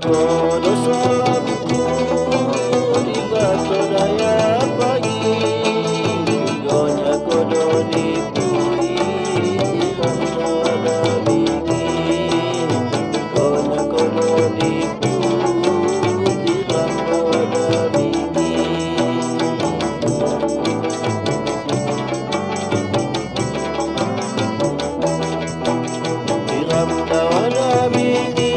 kono salamku di batu daya pagi, gonya kono dipui rasa ada bigi, gonya kono dipui rasa ada bigi. Tiram dawana bigi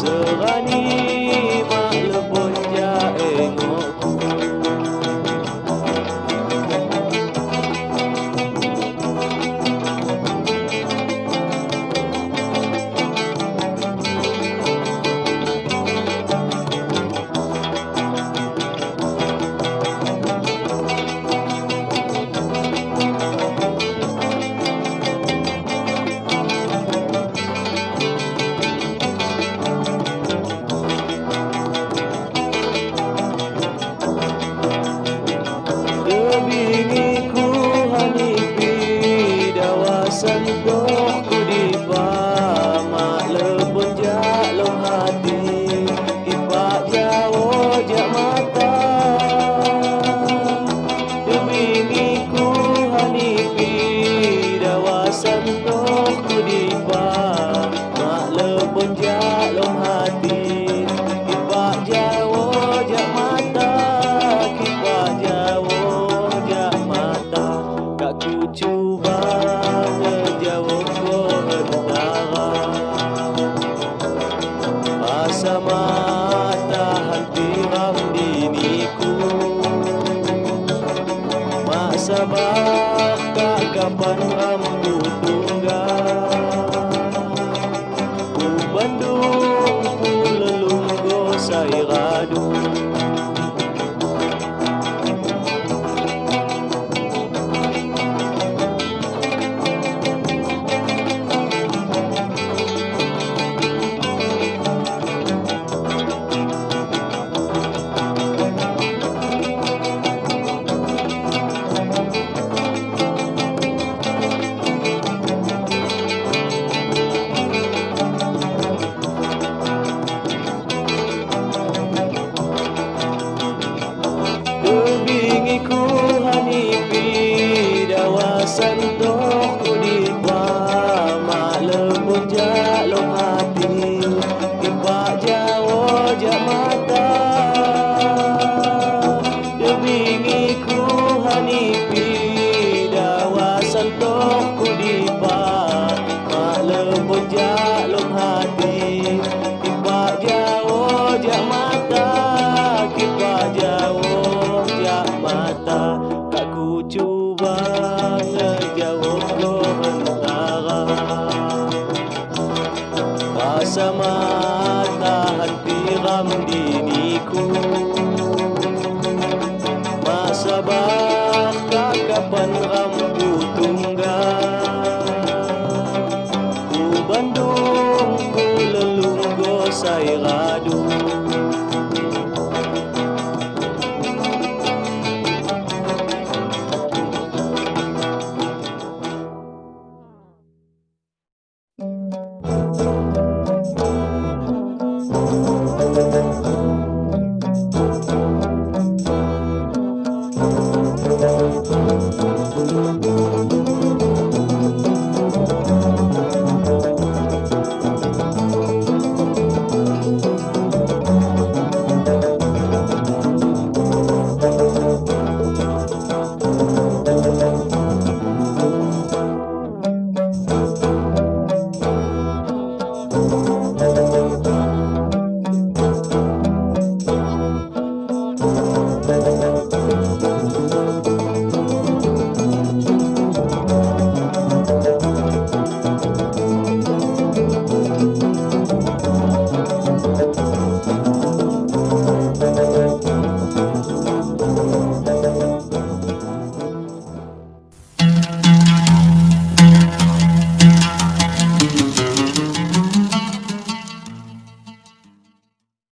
serani mak lebon ja engokku. Bingiku hanipi dawasan dohku di mak lebon jak long hati ipak jawo jak mata. Bingiku hanipi dawasan dohku di mak lebon jak long hati ipak jawo jak mata. Kipak jawo ku cuba ngejawab komentara masa mata hantiram diniku masa bakal kapan rambut tunggal ku Bandung ku lelunggo saya radu. Bingiku hanipi dawasan dohku di mak lebon jak long hati ipak jawo jak mata. Bingiku hanipi dawasan dohku di mak lebon jak long hati ipak jawo jak mata. Kipak jawo mata kak ku cuba ngejawab komentara masa mata hantiram diniku masa bakal kapan rambut tunggal ku Bandung ku lelunggo saya radu.